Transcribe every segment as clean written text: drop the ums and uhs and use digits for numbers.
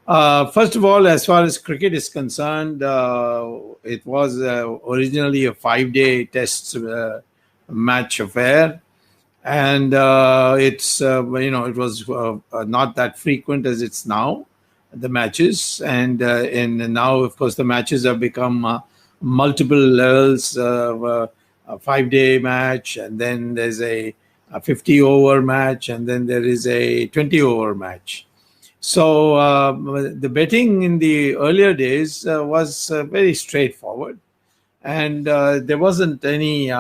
First of all, as far as cricket is concerned, it was originally a 5-day test match affair, and it was not that frequent as it's now, the matches, and now of course the matches have become multiple levels, a 5-day match, and then there's a 50-over match, and then there is a 20-over match. So the betting in the earlier days was very straightforward, and there wasn't any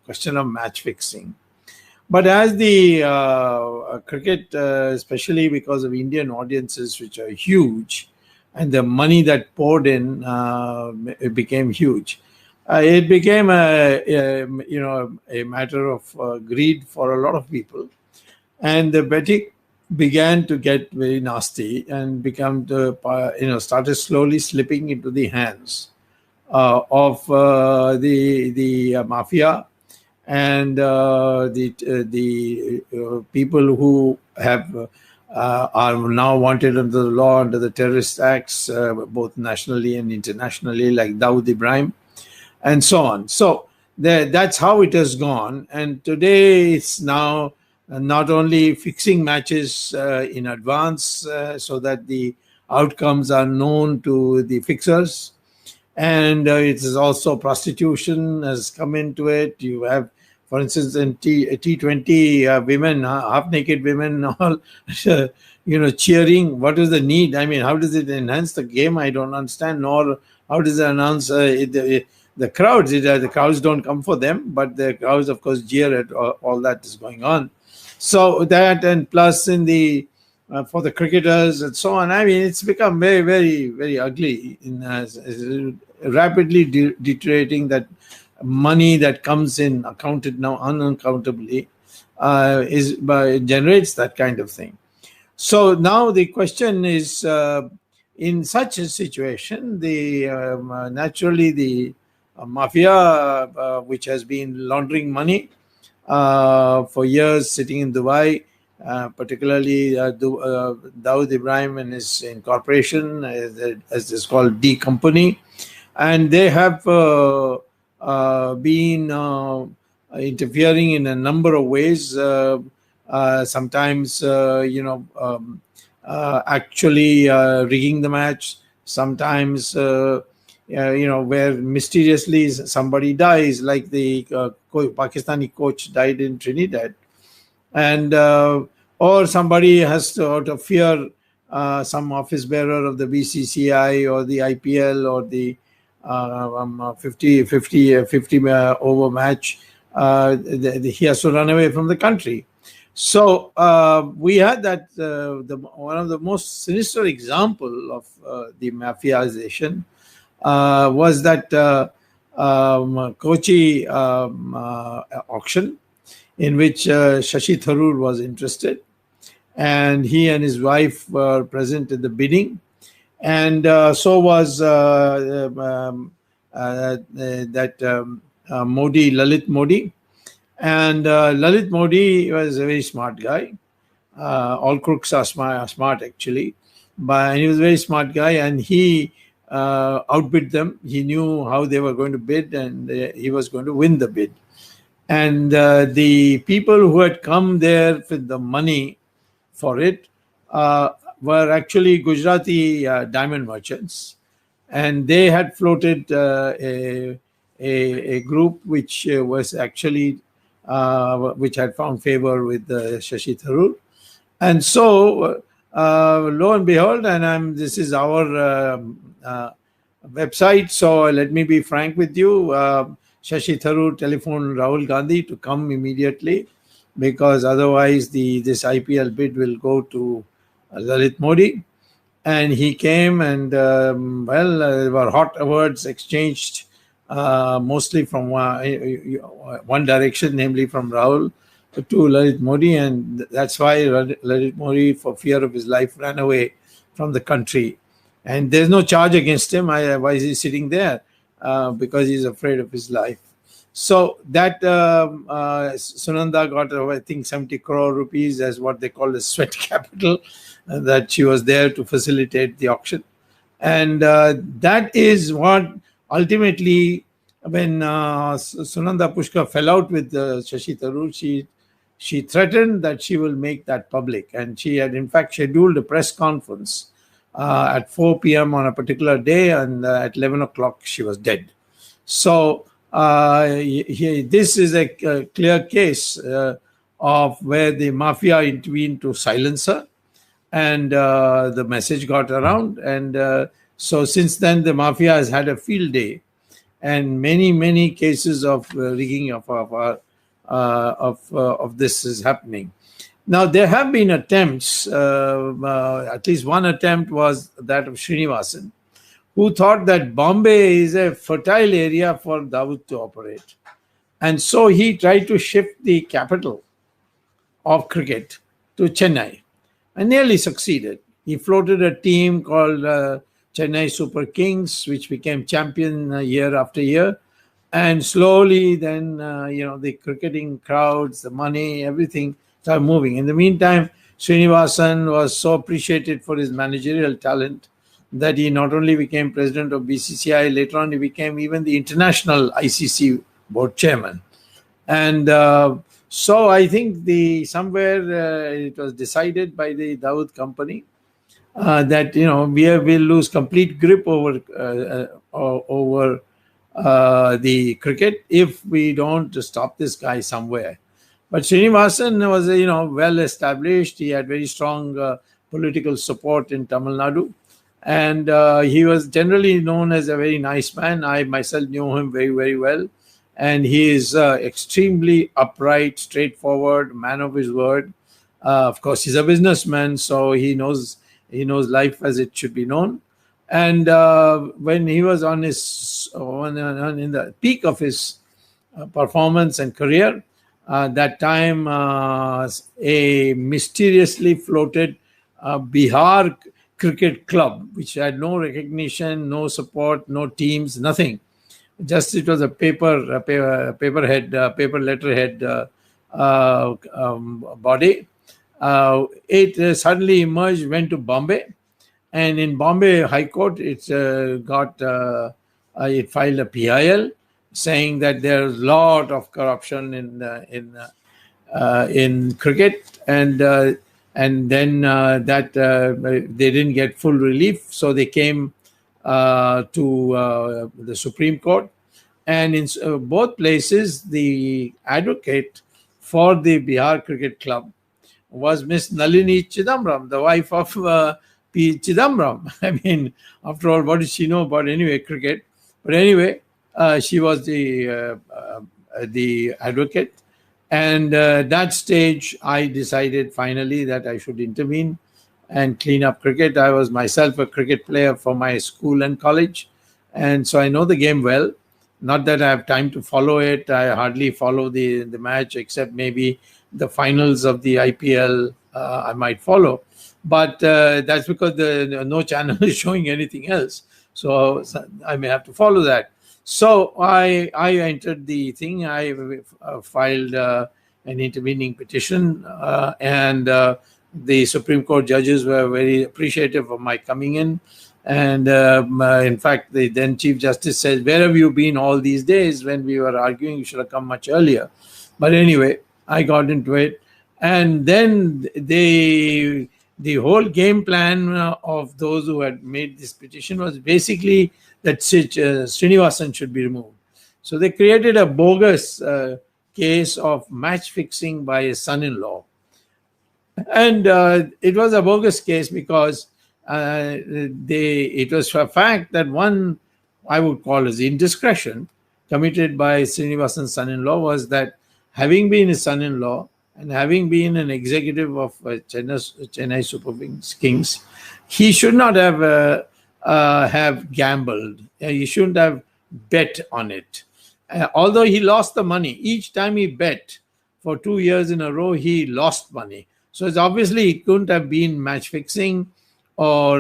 question of match fixing. But as the cricket, especially because of Indian audiences, which are huge, and the money that poured in, it became huge. It became a matter of greed for a lot of people, and the betting began to get very nasty and started slowly slipping into the hands of the mafia and the people who have are now wanted under the law, under the terrorist acts, both nationally and internationally, like Dawood Ibrahim and so on. So that's how it has gone. And today it's now not only fixing matches in advance so that the outcomes are known to the fixers, and it is also prostitution has come into it. You have, for instance, in T20, women, half-naked women, all cheering. What is the need? I mean, how does it enhance the game? I don't understand. Nor how does it enhance the crowds? The crowds don't come for them, but the crowds, of course, jeer at all that is going on. So that, and plus in the for the cricketers and so on. I mean, it's become very, very, very ugly, rapidly deteriorating. That money that comes in, accounted now unaccountably, generates that kind of thing. So now the question is, in such a situation, naturally the mafia, which has been laundering money for years, sitting in Dubai, particularly Dawood Ibrahim and his incorporation, as it's called, D Company, and they have been interfering in a number of ways. Sometimes, actually rigging the match. Sometimes, where mysteriously somebody dies, like the Pakistani coach died in Trinidad, and or somebody has to, out of fear, some office bearer of the BCCI or the IPL or the 50 over match, he has to run away from the country. So we had that one of the most sinister example of the mafiaization was that Kochi auction, in which Shashi Tharoor was interested, and he and his wife were present in the bidding, and so was Modi, Lalit Modi. And Lalit Modi was a very smart guy. All crooks are smart actually. But he was a very smart guy, and he outbid them. He knew how they were going to bid, and he was going to win the bid. And the people who had come there with the money for it were actually Gujarati diamond merchants. And they had floated a group which was actually which had found favor with Shashi Tharoor. And so, lo and behold, and this is our website, so let me be frank with you. Shashi Tharoor telephoned Rahul Gandhi to come immediately, because otherwise this IPL bid will go to Lalit Modi. And he came, and there were hot words exchanged, mostly from one direction, namely from Rahul to Lalit Modi, and that's why Lalit Modi, for fear of his life, ran away from the country. And there's no charge against him. Why is he sitting there? Because he's afraid of his life. So that Sunanda got, I think, 70 crore rupees as what they call the sweat capital, that she was there to facilitate the auction. And that is what ultimately, when Sunanda Pushkar fell out with Shashi Tharoor, she threatened that she will make that public. And she had, in fact, scheduled a press conference at 4 p.m. on a particular day, and at 11 o'clock, she was dead. So this is a clear case of where the mafia intervened to silence her, and the message got around. And so since then, the mafia has had a field day, and many cases of rigging of this is happening. Now, there have been attempts, at least one attempt was that of Srinivasan, who thought that Bombay is a fertile area for Dawood to operate. And so he tried to shift the capital of cricket to Chennai, and nearly succeeded. He floated a team called Chennai Super Kings, which became champion year after year. And slowly then, the cricketing crowds, the money, everything started moving. In the meantime, Srinivasan was so appreciated for his managerial talent that he not only became president of BCCI, later on he became even the international ICC board chairman. And so I think somewhere it was decided by the Dawood company that we will lose complete grip over the cricket if we don't stop this guy somewhere. But Srinivasan was well established. He had very strong political support in Tamil Nadu. And he was generally known as a very nice man. I myself knew him very, very well. And he is extremely upright, straightforward, man of his word. Of course, he's a businessman, so he knows life as it should be known. And when he was in the peak of his performance and career, that time a mysteriously floated Bihar cricket club, which had no recognition, no support, no teams, nothing. Just it was a paper letterhead body. It suddenly emerged, went to Bombay, and in Bombay High Court, it filed a PIL saying that there's a lot of corruption in cricket, and then they didn't get full relief, so they came to the Supreme Court. And in both places, the advocate for the Bihar Cricket Club was Miss Nalini Chidambaram, the wife of P. Chidambaram. I mean, after all, what did she know about cricket? But anyway, she was the advocate. And at that stage, I decided finally that I should intervene and clean up cricket. I was myself a cricket player for my school and college, and so I know the game well. Not that I have time to follow it. I hardly follow the match, except maybe the finals of the IPL I might follow. But that's because no channel is showing anything else. So I may have to follow that. So I entered the thing. I filed an intervening petition, and the Supreme Court judges were very appreciative of my coming in. And in fact, the then Chief Justice said, "Where have you been all these days? When we were arguing, you should have come much earlier." But anyway, I got into it. And then the whole game plan of those who had made this petition was basically that Srinivasan should be removed. So they created a bogus case of match fixing by his son-in-law. And it was a bogus case because it was for a fact that one, I would call as indiscretion, committed by Srinivasan's son-in-law was that, having been his son-in-law and having been an executive of Chennai Super Kings, he should not have gambled. He shouldn't have bet on it. Although he lost the money. Each time he bet for 2 years in a row, he lost money. So it's obviously it couldn't have been match fixing or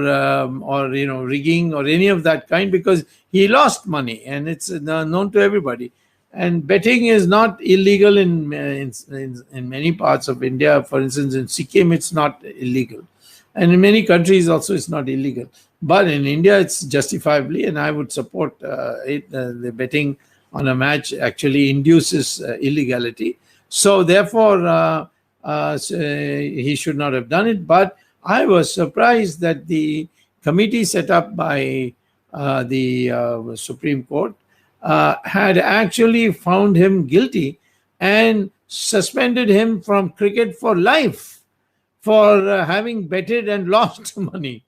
rigging or any of that kind, because he lost money, and it's known to everybody. And betting is not illegal in many parts of India. For instance, in Sikkim, it's not illegal. And in many countries also, it's not illegal. But in India, it's justifiably, and I would support it. The betting on a match actually induces illegality. So therefore, he should not have done it. But I was surprised that the committee set up by the Supreme Court had actually found him guilty and suspended him from cricket for life for having betted and lost money.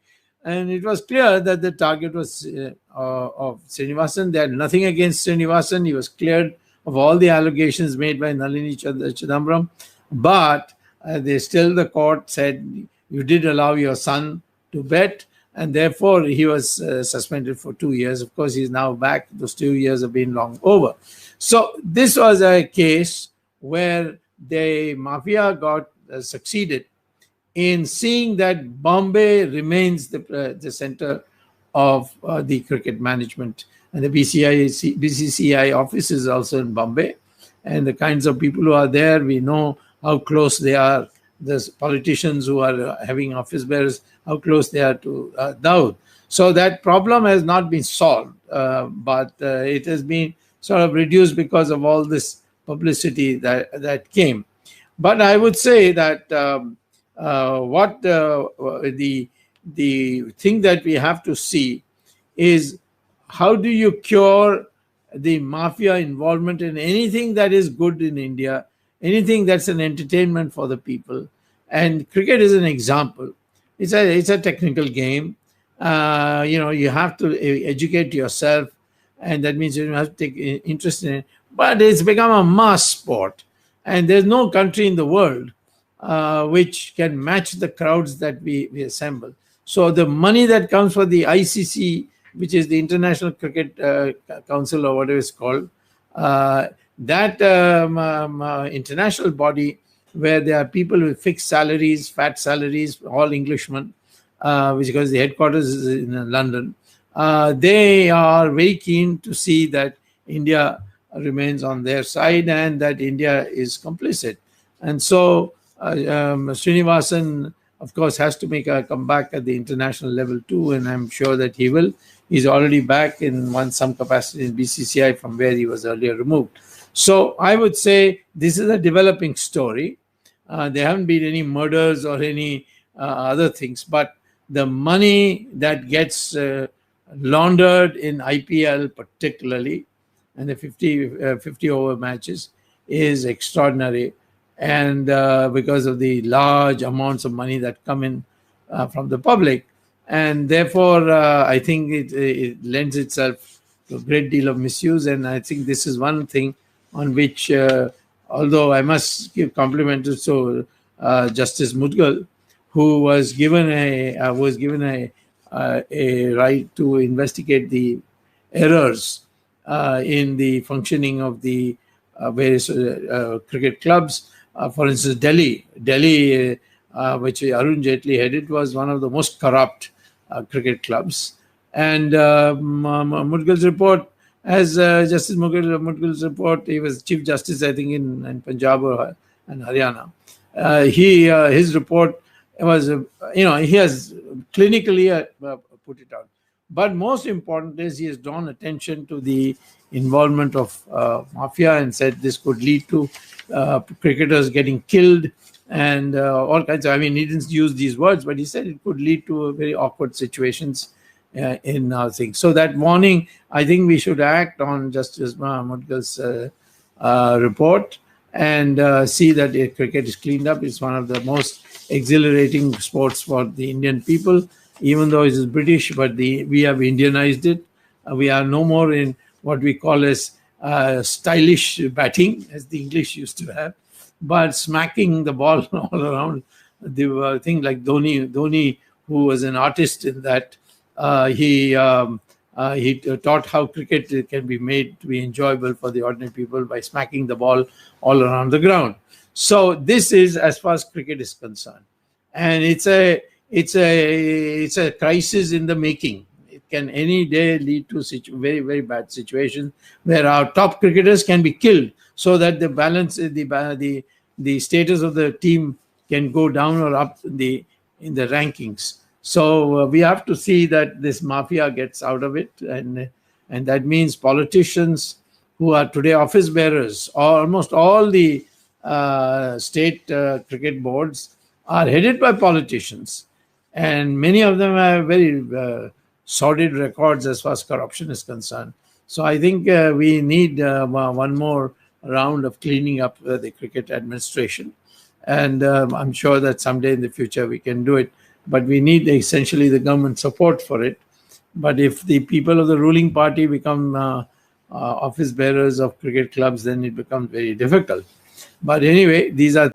And it was clear that the target was of Srinivasan. They had nothing against Srinivasan. He was cleared of all the allegations made by Nalini Chidambaram. But the court said, you did allow your son to bet, and therefore he was suspended for 2 years. Of course, he's now back. Those 2 years have been long over. So this was a case where the Mafia got succeeded in seeing that Bombay remains the center of the cricket management. And the BCCI office is also in Bombay. And the kinds of people who are there, we know how close they are. The politicians who are having office bearers, how close they are to Dawood. So that problem has not been solved, but it has been sort of reduced because of all this publicity that came. But I would say that what the thing that we have to see is, how do you cure the Mafia involvement in anything that is good in India, anything that's an entertainment for the people? And cricket is an example. It's a technical game. You have to educate yourself, and that means you have to take interest in it. But it's become a mass sport, and there's no country in the world which can match the crowds that we assemble. So the money that comes for the ICC, which is the International Cricket Council or whatever it's called, that international body where there are people with fixed salaries, fat salaries, all Englishmen, because the headquarters is in London, they are very keen to see that India remains on their side and that India is complicit. And so Srinivasan, of course, has to make a comeback at the international level too, and I'm sure that he will. He's already back in some capacity in BCCI from where he was earlier removed. So I would say this is a developing story. There haven't been any murders or any other things, but the money that gets laundered in IPL particularly, and the 50 over matches, is extraordinary. And because of the large amounts of money that come in from the public. And therefore, I think it lends itself to a great deal of misuse. And I think this is one thing on which, although I must give compliments to Justice Mudgal, who was given a right to investigate the errors in the functioning of the various cricket clubs. For instance, Delhi, which Arun Jaitley headed, was one of the most corrupt cricket clubs. And Mudgal's report, as Justice Mudgal's report, he was Chief Justice, I think, in Punjab and Haryana. His report was, he has clinically put it out. But most important is he has drawn attention to the involvement of Mafia and said this could lead to cricketers getting killed and all kinds of, he didn't use these words, but he said it could lead to very awkward situations in our things. So that warning, I think we should act on Justice Mudgal's report and see that cricket is cleaned up. It's one of the most exhilarating sports for the Indian people, even though it is British, but we have Indianized it. We are no more in what we call as stylish batting, as the English used to have, but smacking the ball all around. The thing like Dhoni, who was an artist in that, he taught how cricket can be made to be enjoyable for the ordinary people by smacking the ball all around the ground. So this is as far as cricket is concerned, and it's a crisis in the making. can any day lead to very, very bad situations where our top cricketers can be killed, so that the balance, the status of the team can go down or up in the rankings. So we have to see that this mafia gets out of it, and that means politicians who are today office bearers, almost all the state cricket boards are headed by politicians, and many of them have very sordid records as far as corruption is concerned. So I think we need one more round of cleaning up the cricket administration, and I'm sure that someday in the future we can do it, but we need essentially the government support for it. But if the people of the ruling party become office bearers of cricket clubs, then it becomes very difficult. But anyway, these are